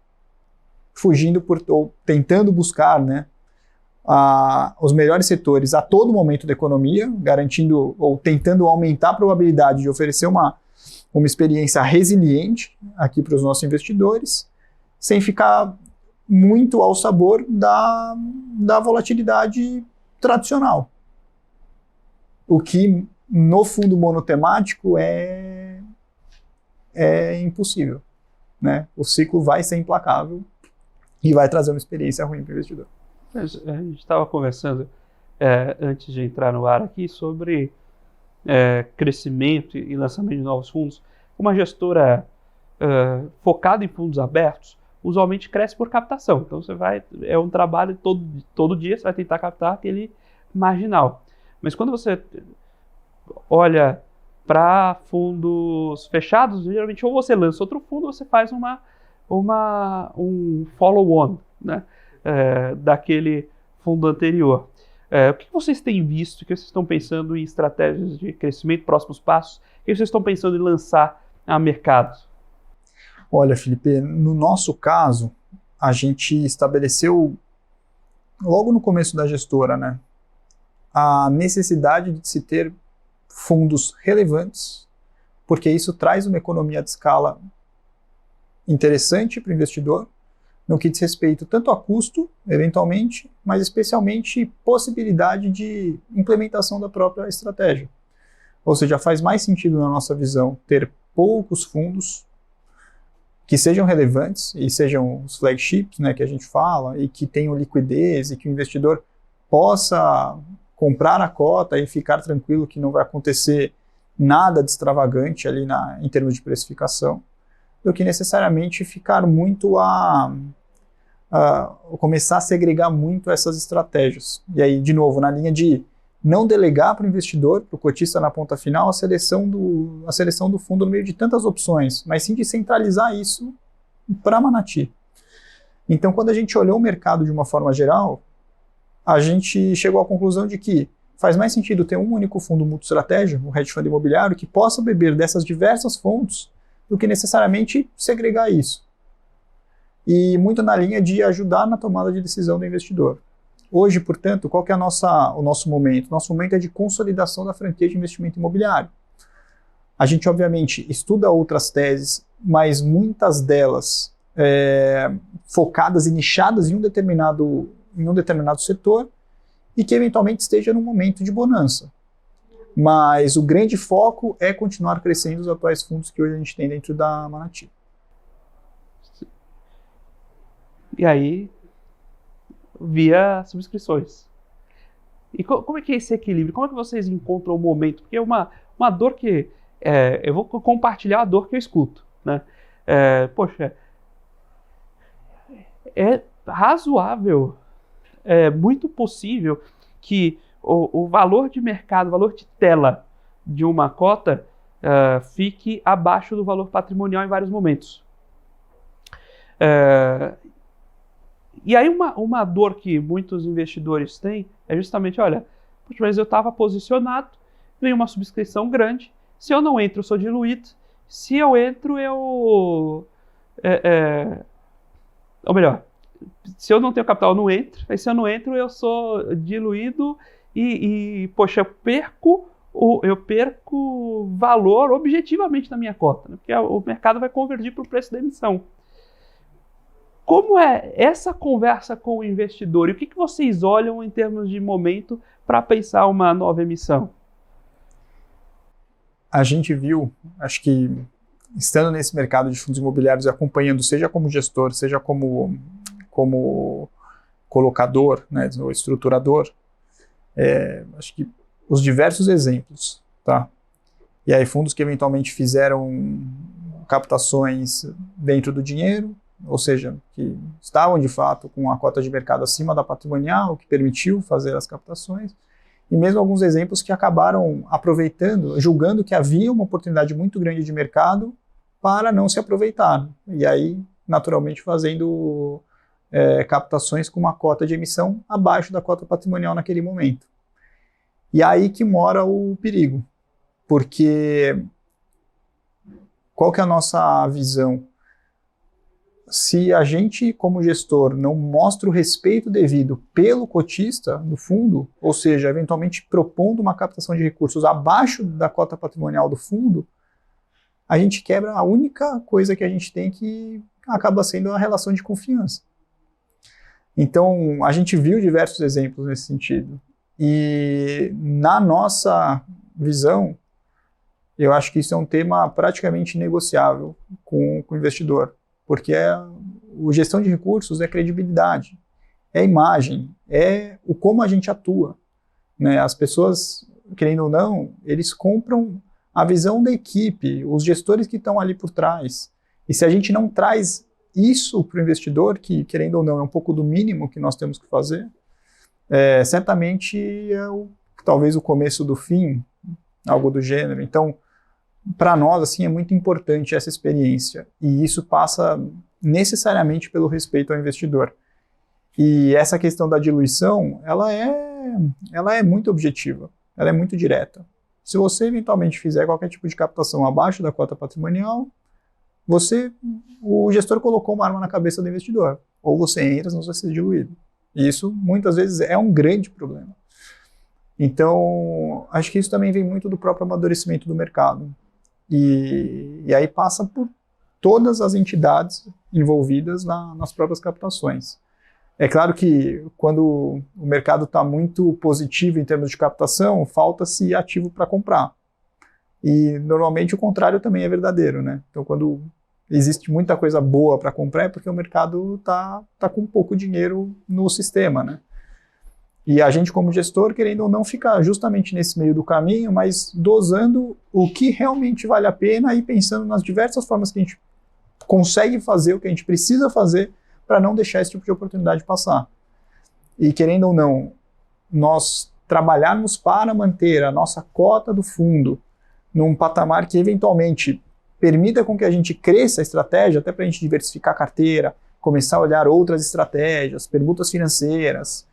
Fugindo ou tentando buscar, né, os melhores setores a todo momento da economia, garantindo ou tentando aumentar a probabilidade de oferecer uma experiência resiliente aqui para os nossos investidores, sem ficar muito ao sabor da volatilidade tradicional. O que no fundo monotemático é impossível, né? O ciclo vai ser implacável e vai trazer uma experiência ruim para o investidor.
A gente estava conversando antes de entrar no ar aqui sobre crescimento e lançamento de novos fundos. Uma gestora focada em fundos abertos usualmente cresce por captação. Então é um trabalho todo dia, você vai tentar captar aquele marginal. Mas quando você olha para fundos fechados, geralmente ou você lança outro fundo ou você faz um follow-on, né, daquele fundo anterior. O que vocês têm visto, que vocês estão pensando em estratégias de crescimento, próximos passos, o que vocês estão pensando em lançar a mercado?
Olha, Felipe, no nosso caso, a gente estabeleceu, logo no começo da gestora, né, a necessidade de se ter fundos relevantes, porque isso traz uma economia de escala interessante para o investidor, no que diz respeito tanto a custo, eventualmente, mas especialmente possibilidade de implementação da própria estratégia. Ou seja, faz mais sentido na nossa visão ter poucos fundos que sejam relevantes e sejam os flagships, né, que a gente fala, e que tenham liquidez e que o investidor possa comprar a cota e ficar tranquilo que não vai acontecer nada de extravagante ali em termos de precificação, do que necessariamente ficar muito começar a segregar muito essas estratégias. E aí, de novo, na linha de não delegar para o investidor, para o cotista na ponta final, a seleção do fundo no meio de tantas opções, mas sim de centralizar isso para a Manati. Então, quando a gente olhou o mercado de uma forma geral, a gente chegou à conclusão de que faz mais sentido ter um único fundo multi-estratégia, um hedge fund imobiliário, que possa beber dessas diversas fontes do que necessariamente segregar isso. E muito na linha de ajudar na tomada de decisão do investidor. Hoje, portanto, qual que é o nosso momento? Nosso momento é de consolidação da franquia de investimento imobiliário. A gente, obviamente, estuda outras teses, mas muitas delas focadas e nichadas em um determinado setor e que eventualmente esteja num momento de bonança. Mas o grande foco é continuar crescendo os atuais fundos que hoje a gente tem dentro da Manati.
E aí, via subscrições. E como é que é esse equilíbrio? Como é que vocês encontram o momento? Porque é uma dor que... eu vou compartilhar a dor que eu escuto, né? Poxa, é razoável, é muito possível que o valor de mercado, o valor de tela de uma cota fique abaixo do valor patrimonial em vários momentos. E aí uma dor que muitos investidores têm é justamente, olha, mas eu estava posicionado, vem uma subscrição grande, se eu não entro eu sou diluído, se eu entro eu... ou melhor, se eu não tenho capital eu não entro, aí se eu não entro eu sou diluído e poxa, eu perco valor objetivamente na minha cota, né? Porque o mercado vai convergir para o preço da emissão. Como é essa conversa com o investidor? E o que vocês olham em termos de momento para pensar uma nova emissão?
A gente viu, acho que estando nesse mercado de fundos imobiliários e acompanhando, seja como gestor, seja como colocador, né, ou estruturador, acho que os diversos exemplos, tá? E aí fundos que eventualmente fizeram captações dentro do dinheiro, ou seja, que estavam de fato com a cota de mercado acima da patrimonial, que permitiu fazer as captações, e mesmo alguns exemplos que acabaram aproveitando, julgando que havia uma oportunidade muito grande de mercado para não se aproveitar, e aí naturalmente fazendo captações com uma cota de emissão abaixo da cota patrimonial naquele momento. E aí que mora o perigo, porque qual que é a nossa visão? Se a gente, como gestor, não mostra o respeito devido pelo cotista do fundo, ou seja, eventualmente propondo uma captação de recursos abaixo da cota patrimonial do fundo, a gente quebra a única coisa que a gente tem, que acaba sendo a relação de confiança. Então, a gente viu diversos exemplos nesse sentido. E na nossa visão, eu acho que isso é um tema praticamente negociável com o investidor. Porque o gestão de recursos é credibilidade, é imagem, é o como a gente atua, né? As pessoas, querendo ou não, eles compram a visão da equipe, os gestores que estão ali por trás. E se a gente não traz isso para o investidor, que querendo ou não é um pouco do mínimo que nós temos que fazer, certamente é talvez o começo do fim, algo do gênero. Então, para nós, assim, é muito importante essa experiência, e isso passa necessariamente pelo respeito ao investidor. E essa questão da diluição, ela é muito objetiva, ela é muito direta. Se você eventualmente fizer qualquer tipo de captação abaixo da cota patrimonial, o gestor colocou uma arma na cabeça do investidor. Ou você entra, senão você vai ser diluído. E isso, muitas vezes, é um grande problema. Então, acho que isso também vem muito do próprio amadurecimento do mercado. E aí passa por todas as entidades envolvidas nas próprias captações. É claro que quando o mercado está muito positivo em termos de captação, falta-se ativo para comprar. E normalmente o contrário também é verdadeiro, né? Então quando existe muita coisa boa para comprar é porque o mercado está com pouco dinheiro no sistema, né? E a gente, como gestor, querendo ou não, fica justamente nesse meio do caminho, mas dosando o que realmente vale a pena e pensando nas diversas formas que a gente consegue fazer, o que a gente precisa fazer para não deixar esse tipo de oportunidade passar. E querendo ou não, nós trabalharmos para manter a nossa cota do fundo num patamar que eventualmente permita com que a gente cresça a estratégia, até para a gente diversificar a carteira, começar a olhar outras estratégias, permutas financeiras,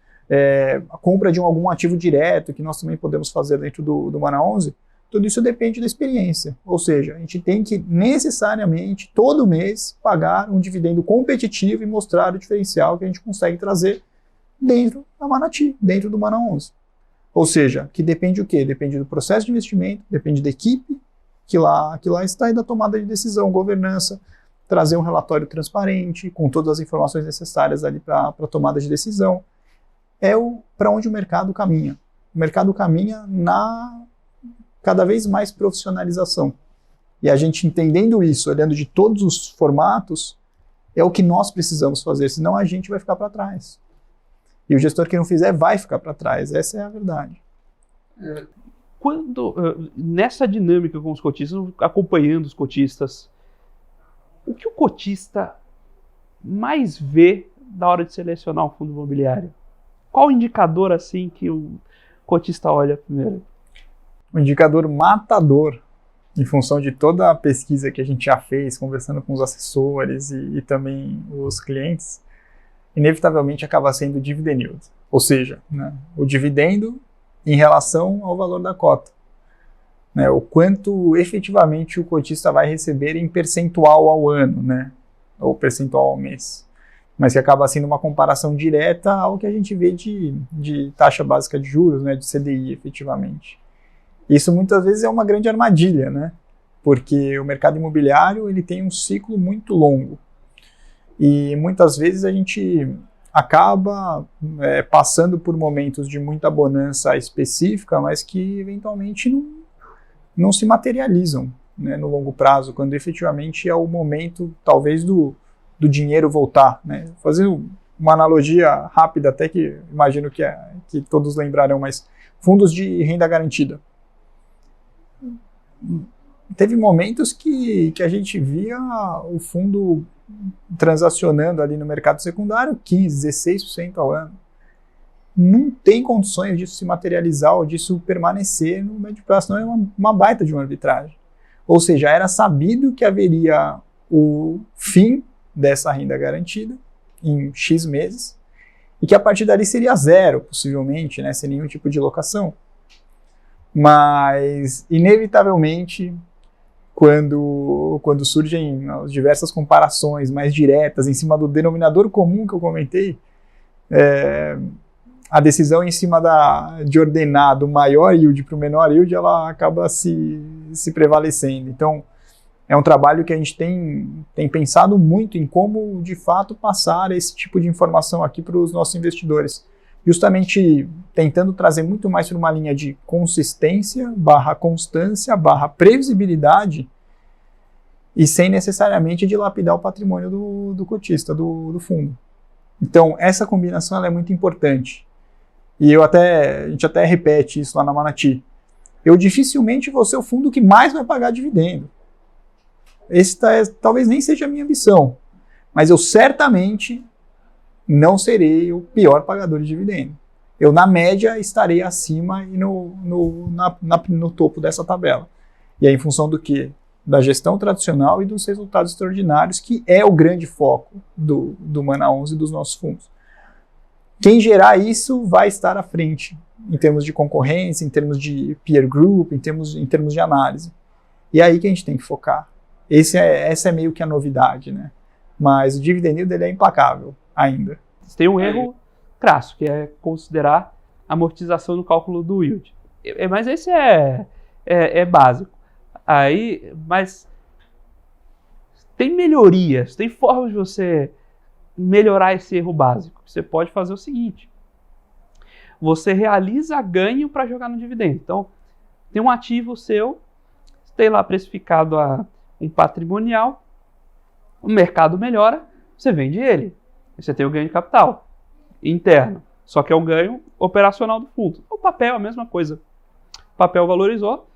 a compra de algum ativo direto, que nós também podemos fazer dentro do Mana 11, tudo isso depende da experiência. Ou seja, a gente tem que necessariamente, todo mês, pagar um dividendo competitivo e mostrar o diferencial que a gente consegue trazer dentro da Manati, dentro do Mana 11. Ou seja, que depende o quê? Depende do processo de investimento, depende da equipe que lá está e da tomada de decisão, governança, trazer um relatório transparente, com todas as informações necessárias ali para a tomada de decisão. Para onde o mercado caminha. O mercado caminha na cada vez mais profissionalização. E a gente entendendo isso, olhando de todos os formatos, é o que nós precisamos fazer, senão a gente vai ficar para trás. E o gestor que não fizer vai ficar para trás, essa é a verdade.
Nessa dinâmica com os cotistas, acompanhando os cotistas, o que o cotista mais vê na hora de selecionar um fundo imobiliário? Qual o indicador assim que o cotista olha primeiro?
O indicador matador, em função de toda a pesquisa que a gente já fez, conversando com os assessores e também os clientes, inevitavelmente acaba sendo o dividend yield. Ou seja, né, o dividendo em relação ao valor da cota. Né, o quanto efetivamente o cotista vai receber em percentual ao ano, né, ou percentual ao mês. Mas que acaba sendo uma comparação direta ao que a gente vê de taxa básica de juros, né, de CDI, efetivamente. Isso muitas vezes é uma grande armadilha, né, porque o mercado imobiliário ele tem um ciclo muito longo. E muitas vezes a gente acaba passando por momentos de muita bonança específica, mas que eventualmente não se materializam, né, no longo prazo, quando efetivamente é o momento, talvez, do dinheiro voltar. Né. Fazer uma analogia rápida, até que imagino que todos lembrarão, mas fundos de renda garantida. Teve momentos que a gente via o fundo transacionando ali no mercado secundário 15%, 16% ao ano. Não tem condições disso se materializar ou disso permanecer no médio prazo, senão é uma baita de uma arbitragem. Ou seja, era sabido que haveria o fim dessa renda garantida em X meses e que a partir dali seria zero, possivelmente, né, sem nenhum tipo de locação. Mas, inevitavelmente, quando surgem as diversas comparações mais diretas em cima do denominador comum que eu comentei, a decisão em cima de ordenar do maior yield para o menor yield, ela acaba se prevalecendo. Então, é um trabalho que a gente tem pensado muito em como, de fato, passar esse tipo de informação aqui para os nossos investidores. Justamente tentando trazer muito mais para uma linha de consistência, /constância, /previsibilidade, e sem necessariamente dilapidar o patrimônio do cotista, do fundo. Então, essa combinação ela é muito importante. E a gente até repete isso lá na Manati. Eu dificilmente vou ser o fundo que mais vai pagar dividendo. Talvez nem seja a minha ambição, mas eu certamente não serei o pior pagador de dividendo. Eu, na média, estarei acima e no topo dessa tabela. E aí, em função do quê? Da gestão tradicional e dos resultados extraordinários, que é o grande foco do Mana 11 e dos nossos fundos. Quem gerar isso vai estar à frente, em termos de concorrência, em termos de peer group, em termos de análise. E é aí que a gente tem que focar. Essa é meio que a novidade, né? Mas o dividend yield ele é implacável ainda.
Tem um erro crasso, que é considerar amortização no cálculo do yield. Mas esse é básico. Mas tem melhorias, tem formas de você melhorar esse erro básico. Você pode fazer o seguinte: você realiza ganho para jogar no dividendo. Então, tem um ativo seu, tem lá precificado a um patrimonial, o mercado melhora, você vende ele. Você tem o ganho de capital interno, só que é um ganho operacional do fundo. O papel é a mesma coisa. O papel valorizou,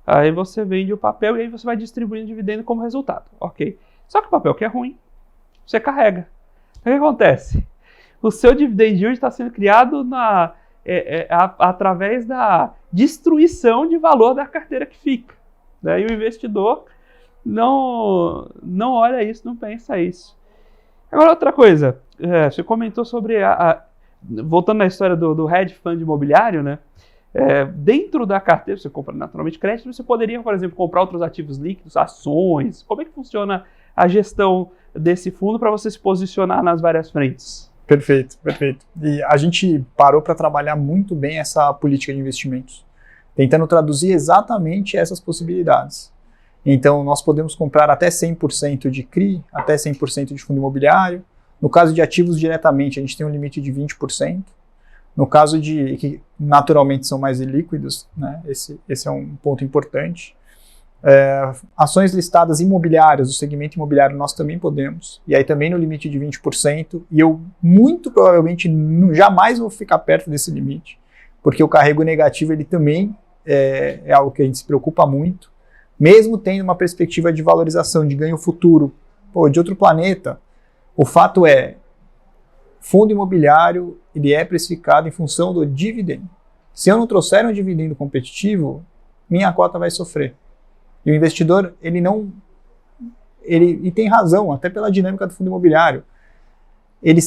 aí você vende o papel e aí você vai distribuindo dividendo como resultado. Ok. Só que o papel que é ruim, você carrega. O que acontece? O seu dividend yield está sendo criado através da destruição de valor da carteira que fica. Né? E o investidor não olha isso, não pensa isso. Agora, outra coisa, você comentou sobre voltando na história do hedge fund imobiliário, né? Dentro da carteira, você compra naturalmente crédito, você poderia, por exemplo, comprar outros ativos líquidos, ações. Como é que funciona a gestão desse fundo para você se posicionar nas várias frentes?
Perfeito, perfeito. E a gente parou para trabalhar muito bem essa política de investimentos, tentando traduzir exatamente essas possibilidades. Então, nós podemos comprar até 100% de CRI, até 100% de fundo imobiliário. No caso de ativos diretamente, a gente tem um limite de 20%. No caso de que naturalmente são mais ilíquidos, né, esse é um ponto importante. Ações listadas imobiliárias, o segmento imobiliário nós também podemos, e aí também no limite de 20%, e eu muito provavelmente jamais vou ficar perto desse limite, porque o carrego negativo ele também é algo que a gente se preocupa muito, mesmo tendo uma perspectiva de valorização, de ganho futuro, de outro planeta. O fato é, fundo imobiliário ele é precificado em função do dividendo. Se eu não trouxer um dividendo competitivo, minha cota vai sofrer. E o investidor, ele tem razão, até pela dinâmica do fundo imobiliário. Ele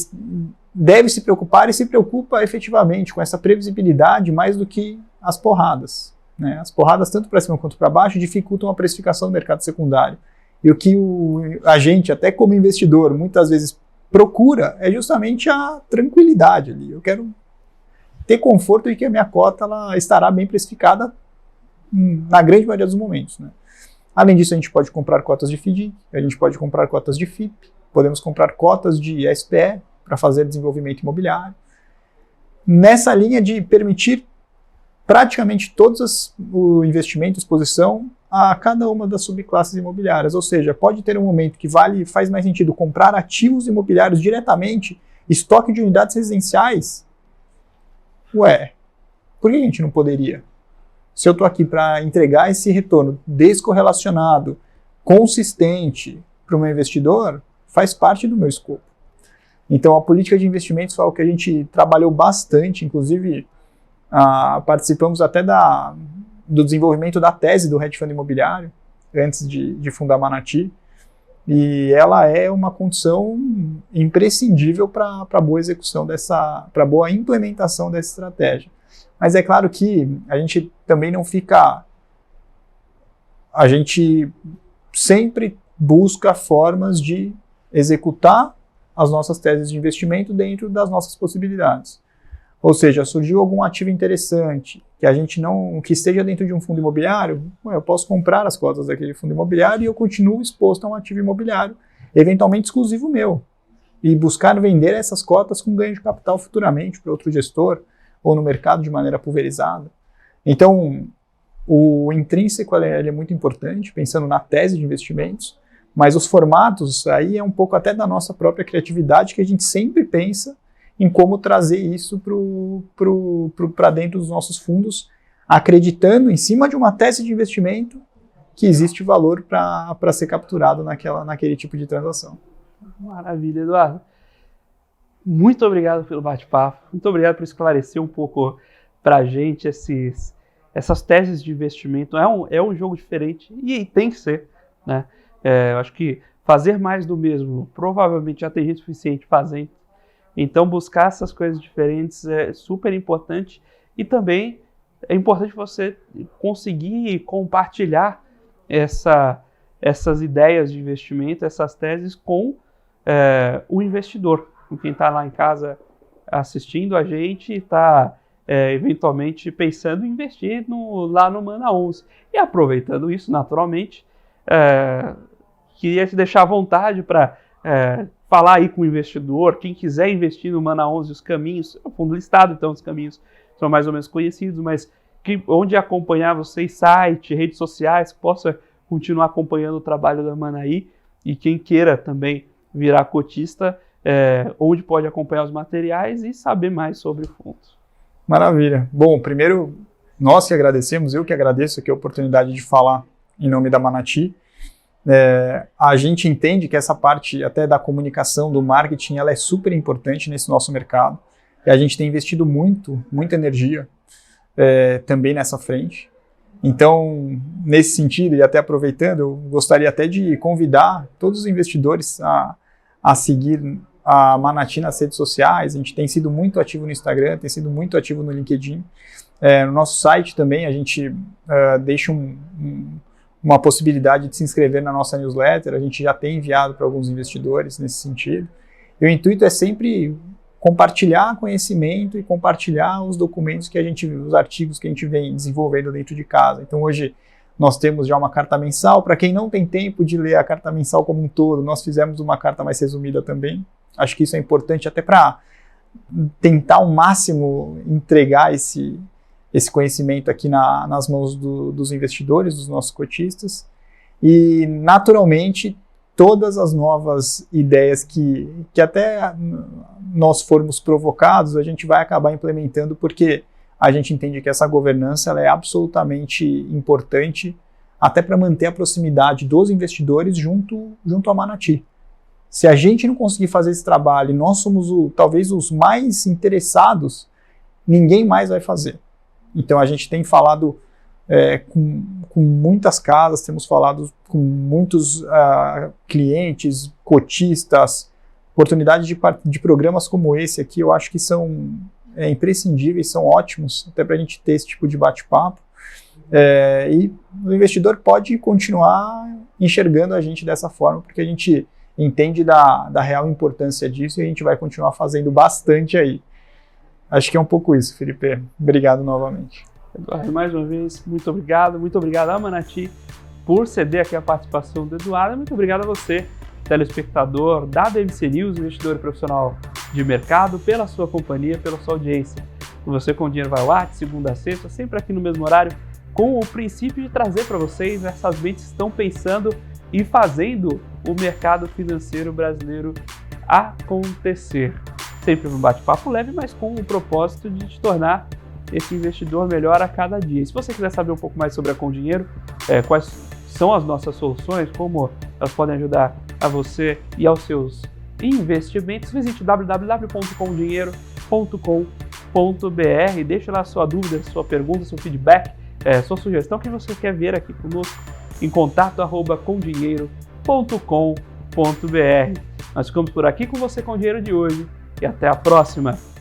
deve se preocupar e se preocupa efetivamente com essa previsibilidade mais do que as porradas, né? As porradas, tanto para cima quanto para baixo, dificultam a precificação do mercado secundário. E o que a gente, até como investidor, muitas vezes procura é justamente a tranquilidade ali. Eu quero ter conforto de que a minha cota ela estará bem precificada na grande maioria dos momentos, né? Além disso, a gente pode comprar cotas de FDIC, a gente pode comprar cotas de FIP, podemos comprar cotas de SPE para fazer desenvolvimento imobiliário. Nessa linha de permitir praticamente todos os investimentos, exposição a cada uma das subclasses imobiliárias. Ou seja, pode ter um momento que faz mais sentido comprar ativos imobiliários diretamente, estoque de unidades residenciais. Por que a gente não poderia? Se eu estou aqui para entregar esse retorno descorrelacionado, consistente para o meu investidor, faz parte do meu escopo. Então, a política de investimentos foi algo que a gente trabalhou bastante, inclusive participamos até do desenvolvimento da tese do hedge fund imobiliário, antes de fundar a Manati, e ela é uma condição imprescindível para boa execução para boa implementação dessa estratégia. Mas é claro que a gente também não fica... A gente sempre busca formas de executar as nossas teses de investimento dentro das nossas possibilidades. Ou seja, surgiu algum ativo interessante que esteja dentro de um fundo imobiliário, eu posso comprar as cotas daquele fundo imobiliário e eu continuo exposto a um ativo imobiliário, eventualmente exclusivo meu, e buscar vender essas cotas com ganho de capital futuramente para outro gestor, ou no mercado de maneira pulverizada. Então, o intrínseco ele é muito importante, pensando na tese de investimentos, mas os formatos aí é um pouco até da nossa própria criatividade, que a gente sempre pensa em como trazer isso para dentro dos nossos fundos, acreditando em cima de uma tese de investimento que existe valor para ser capturado naquele tipo de transação.
Maravilha, Eduardo. Muito obrigado pelo bate-papo, muito obrigado por esclarecer um pouco para a gente essas teses de investimento. É um jogo diferente e tem que ser, né? Eu acho que fazer mais do mesmo, provavelmente já tem gente suficiente fazendo. Então buscar essas coisas diferentes é super importante e também é importante você conseguir compartilhar essas ideias de investimento, essas teses com o investidor, com quem está lá em casa assistindo a gente e está eventualmente pensando em investir lá no Mana 11. E aproveitando isso, naturalmente, queria te deixar à vontade para falar aí com o investidor, quem quiser investir no Mana 11, os caminhos, é um fundo listado, então os caminhos são mais ou menos conhecidos, mas onde acompanhar vocês, site, redes sociais, que possa continuar acompanhando o trabalho da Manaí, e quem queira também virar cotista, onde pode acompanhar os materiais e saber mais sobre o fundo.
Maravilha. Bom, primeiro, nós que agradecemos, eu que agradeço aqui a oportunidade de falar em nome da Manati. A gente entende que essa parte até da comunicação, do marketing, ela é super importante nesse nosso mercado. E a gente tem investido muita energia também nessa frente. Então, nesse sentido, e até aproveitando, eu gostaria até de convidar todos os investidores a seguir a Manati nas redes sociais, a gente tem sido muito ativo no Instagram, tem sido muito ativo no LinkedIn. No nosso site também a gente deixa uma possibilidade de se inscrever na nossa newsletter, a gente já tem enviado para alguns investidores nesse sentido. E o intuito é sempre compartilhar conhecimento e compartilhar os documentos os artigos que a gente vem desenvolvendo dentro de casa. Então hoje nós temos já uma carta mensal. Para quem não tem tempo de ler a carta mensal como um todo, nós fizemos uma carta mais resumida também. Acho que isso é importante até para tentar ao máximo entregar esse conhecimento aqui nas mãos dos investidores, dos nossos cotistas. E naturalmente todas as novas ideias que até nós formos provocados, a gente vai acabar implementando, porque a gente entende que essa governança ela é absolutamente importante até para manter a proximidade dos investidores junto à Manati. Se a gente não conseguir fazer esse trabalho e nós somos talvez os mais interessados, ninguém mais vai fazer. Então a gente tem falado com muitas casas, temos falado com muitos clientes, cotistas, oportunidades de programas como esse aqui, eu acho que são imprescindíveis, são ótimos, até para a gente ter esse tipo de bate-papo. E o investidor pode continuar enxergando a gente dessa forma, porque a gente entende da real importância disso e a gente vai continuar fazendo bastante aí. Acho que é um pouco isso, Felipe. Obrigado novamente.
Eduardo, mais uma vez, muito obrigado à Manati por ceder aqui a participação do Eduardo, muito obrigado a você, telespectador da BMC News, investidor e profissional de mercado, pela sua companhia, pela sua audiência. Você com Dinheiro Vai ao Ar, de segunda a sexta, sempre aqui no mesmo horário, com o princípio de trazer para vocês essas mentes que estão pensando e fazendo o mercado financeiro brasileiro acontecer. Sempre um bate-papo leve, mas com o propósito de te tornar esse investidor melhor a cada dia. E se você quiser saber um pouco mais sobre a Com Dinheiro, quais são as nossas soluções, como elas podem ajudar a você e aos seus investimentos, visite www.comdinheiro.com.br, deixe lá sua dúvida, sua pergunta, seu feedback, sua sugestão que você quer ver aqui conosco em contato@comdinheiro.com.br. Nós ficamos por aqui com você com o Dinheiro de hoje e até a próxima!